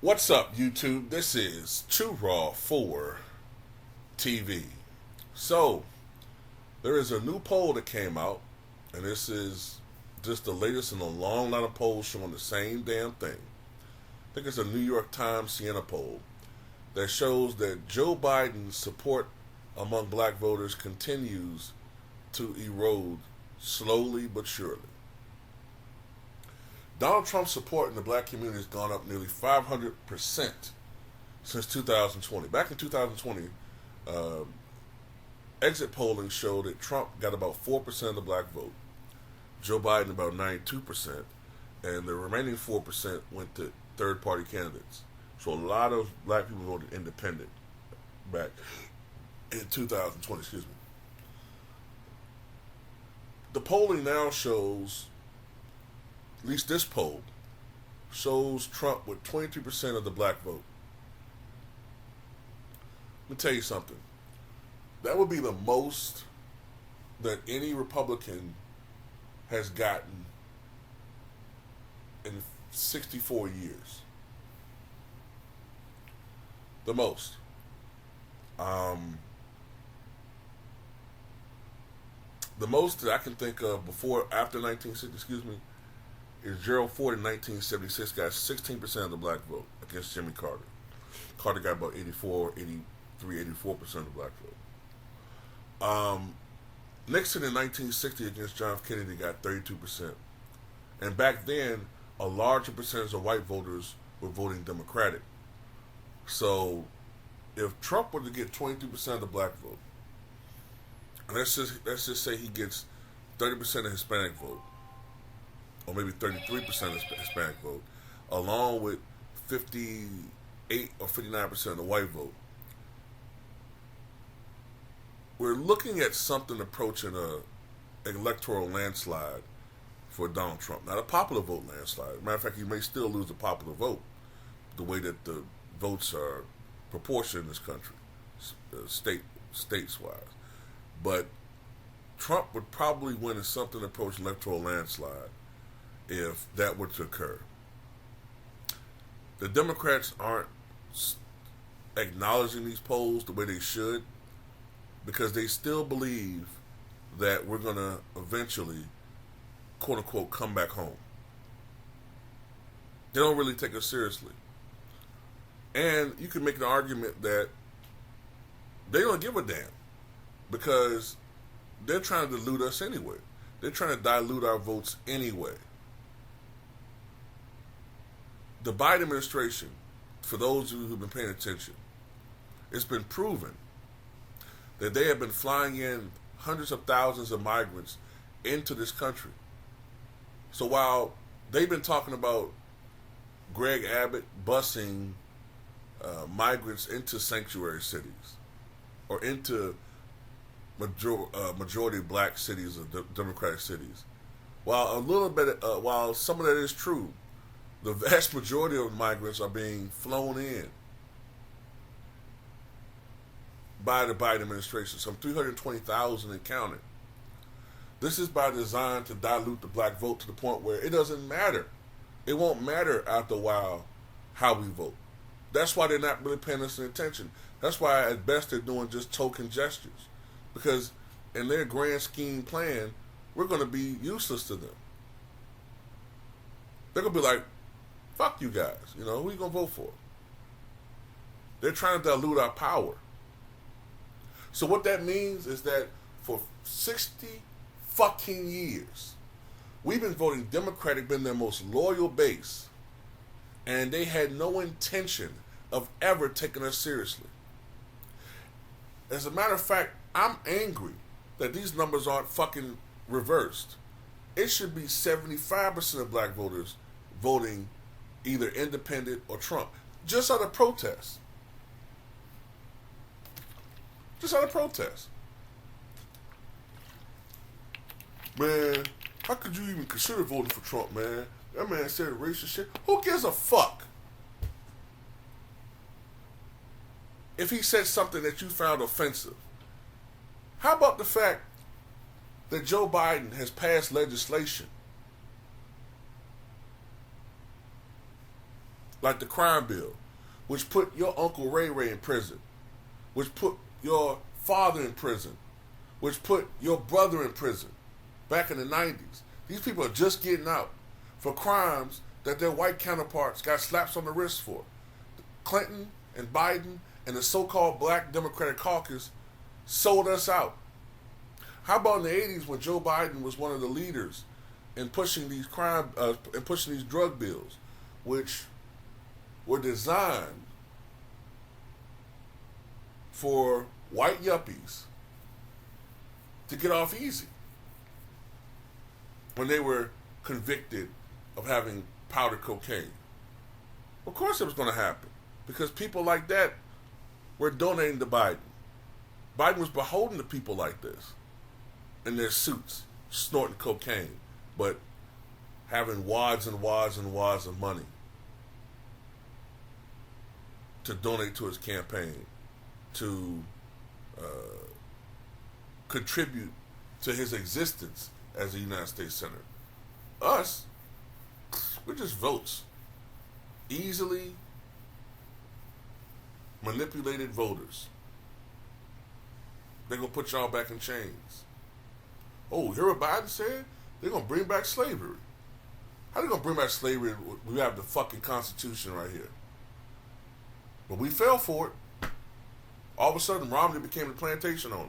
What's up, YouTube? This is Too Raw for TV. So, there is a new poll that came out, and this is just the latest in a long line of polls showing the same damn thing. I think it's a New York Times Siena poll that shows that Joe Biden's support among black voters continues to erode slowly but surely. Donald Trump's support in the black community has gone up nearly 500% since 2020. Back in 2020, exit polling showed that Trump got about 4% of the black vote, Joe Biden about 92%, and the remaining 4% went to third-party candidates. So a lot of black people voted independent back in 2020, excuse me. The polling now shows, at least this poll, shows Trump with 23% of the black vote. Let me tell you something. That would be the most that any Republican has gotten in 64 years. The most. The most that I can think of after 1960, excuse me, is Gerald Ford in 1976 got 16% of the black vote against Jimmy Carter. Carter got about 84% of the black vote. Nixon in 1960 against John F. Kennedy got 32%. And back then, a larger percentage of white voters were voting Democratic. So, if Trump were to get 22% of the black vote, and let's just say he gets 30% of Hispanic vote, or maybe 33% of Hispanic vote, along with 58 or 59% of the white vote, we're looking at something approaching an electoral landslide for Donald Trump. Not a popular vote landslide. Matter of fact, he may still lose the popular vote, the way that the votes are proportioned in this country, states-wise. But Trump would probably win in something approaching electoral landslide if that were to occur. The Democrats aren't acknowledging these polls the way they should, because they still believe that we're going to eventually, quote unquote, come back home. They don't really take us seriously. And you can make an argument that they don't give a damn, because they're trying to dilute us anyway. They're trying to dilute our votes anyway. The Biden administration, for those of you who've been paying attention, it's been proven that they have been flying in hundreds of thousands of migrants into this country. So while they've been talking about Greg Abbott busing migrants into sanctuary cities or into majority black cities or democratic cities, while some of that is true, the vast majority of migrants are being flown in by the Biden administration, some 320,000 and counting. This is by design to dilute the black vote to the point where it doesn't matter. It won't matter after a while how we vote. That's why they're not really paying us any attention. That's why at best they're doing just token gestures. Because in their grand scheme plan, we're going to be useless to them. They're going to be like, fuck you guys. You know, who are you going to vote for? They're trying to dilute our power. So what that means is that for 60 fucking years, we've been voting Democratic, been their most loyal base, and they had no intention of ever taking us seriously. As a matter of fact, I'm angry that these numbers aren't fucking reversed. It should be 75% of black voters voting either independent or Trump, just out of protest. Just out of protest. Man, how could you even consider voting for Trump, man? That man said racist shit. Who gives a fuck? If he said something that you found offensive. How about the fact that Joe Biden has passed legislation like the crime bill, which put your Uncle Ray Ray in prison, which put your father in prison, which put your brother in prison back in the 90s. These people are just getting out for crimes that their white counterparts got slaps on the wrist for. Clinton and Biden and the so-called black Democratic caucus sold us out. How about in the 80s when Joe Biden was one of the leaders in pushing these pushing these drug bills, which were designed for white yuppies to get off easy when they were convicted of having powder cocaine. Of course it was going to happen because people like that were donating to Biden. Biden was beholden to people like this in their suits, snorting cocaine, but having wads and wads and wads of money to donate to his campaign, to contribute to his existence as a United States Senator. Us, we're just votes. Easily manipulated voters. They're going to put y'all back in chains. Oh, hear what Biden said? They're going to bring back slavery. How are they going to bring back slavery? We have the fucking Constitution right here. But we fell for it. All of a sudden, Romney became the plantation owner.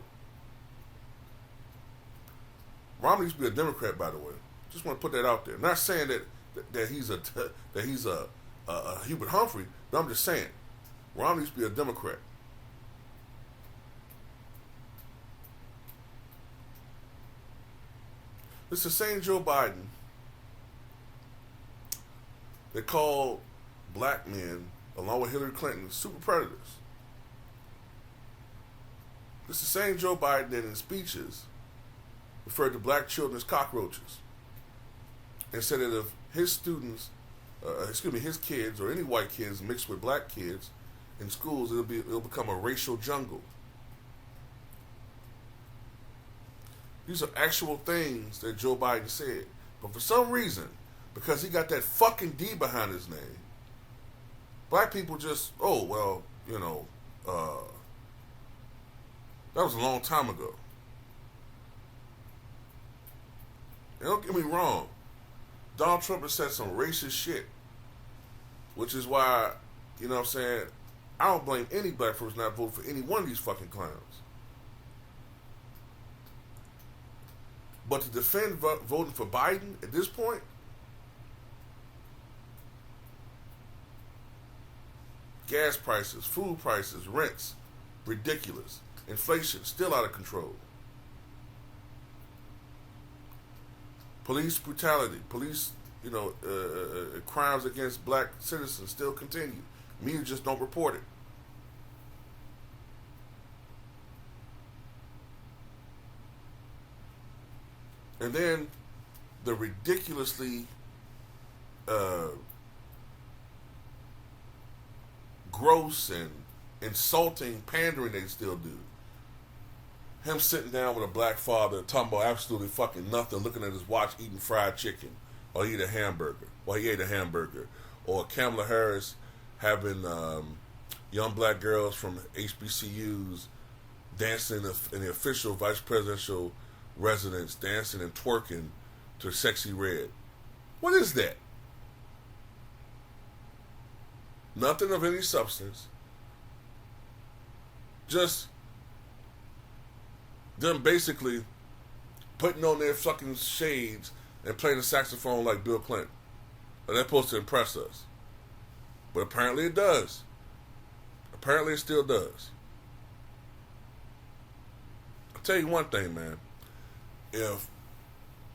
Romney used to be a Democrat, by the way. Just want to put that out there. Not saying that he's a Hubert Humphrey, but I'm just saying Romney used to be a Democrat. It's the same Joe Biden that called black men, along with Hillary Clinton, super predators. It's the same Joe Biden that in speeches referred to black children as cockroaches and said that if his students, his kids or any white kids mixed with black kids in schools, it'll become a racial jungle. These are actual things that Joe Biden said. But for some reason, because he got that fucking D behind his name, black people just, that was a long time ago. And don't get me wrong, Donald Trump has said some racist shit, which is why, you know what I'm saying, I don't blame any black person not voting for any one of these fucking clowns. But to defend voting for Biden at this point, gas prices, food prices, rents, ridiculous. Inflation, still out of control. Police brutality, crimes against black citizens still continue. Media just don't report it. And then the ridiculously gross and insulting pandering they still do. Him sitting down with a black father talking about absolutely fucking nothing, looking at his watch, eating fried chicken, or he ate a hamburger. Or Kamala Harris having young black girls from HBCUs dancing in the official vice presidential residence, dancing and twerking to Sexy Red. What is that? Nothing of any substance. Just them basically putting on their fucking shades and playing the saxophone like Bill Clinton. And that's supposed to impress us. But apparently it does. Apparently it still does. I'll tell you one thing, man. If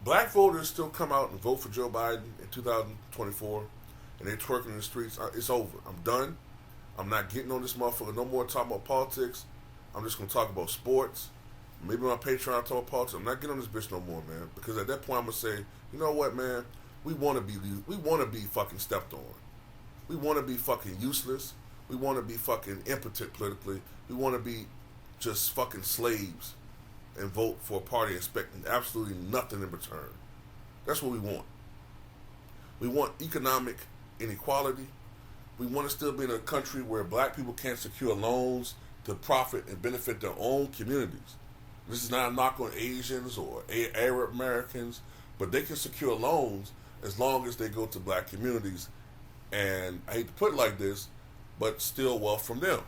black voters still come out and vote for Joe Biden in 2024 and they're twerking in the streets, it's over. I'm done. I'm not getting on this motherfucker no more talking about politics. I'm just going to talk about sports. Maybe on Patreon I'll talk about politics. I'm not getting on this bitch no more, man. Because at that point I'm going to say, you know what, man? We want to be fucking stepped on. We want to be fucking useless. We want to be fucking impotent politically. We want to be just fucking slaves and vote for a party expecting absolutely nothing in return. That's what we want. We want economic inequality. we want to still be in a country where black people can't secure loans to profit and benefit their own communities. This is not a knock on Asians or Arab Americans, but they can secure loans as long as they go to black communities. And I hate to put it like this, but steal wealth from them.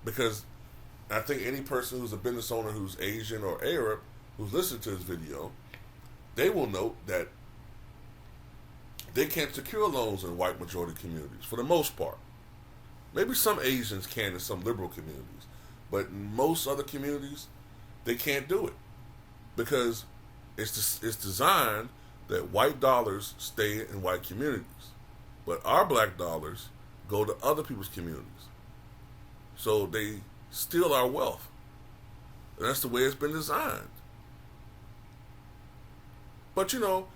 Because I think any person who's a business owner who's Asian or Arab who's listening to this video, they will note that they can't secure loans in white majority communities for the most part. Maybe some Asians can in some liberal communities, but in most other communities, they can't do it because it's designed that white dollars stay in white communities, but our black dollars go to other people's communities. So they steal our wealth. And that's the way it's been designed. But you know,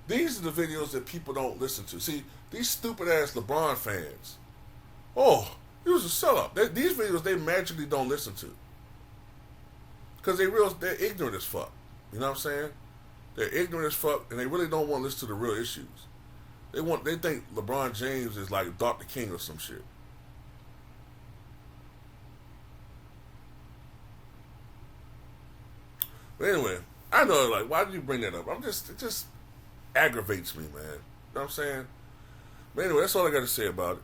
these are the videos that people don't listen to. See, these stupid ass LeBron fans, oh, he was a sellout. These videos they magically don't listen to. Because they're ignorant as fuck. You know what I'm saying? They're ignorant as fuck and they really don't want to listen to the real issues. They think LeBron James is like Dr. King or some shit. But anyway, I know, like, why did you bring that up? It just aggravates me, man. You know what I'm saying? But anyway, that's all I got to say about it.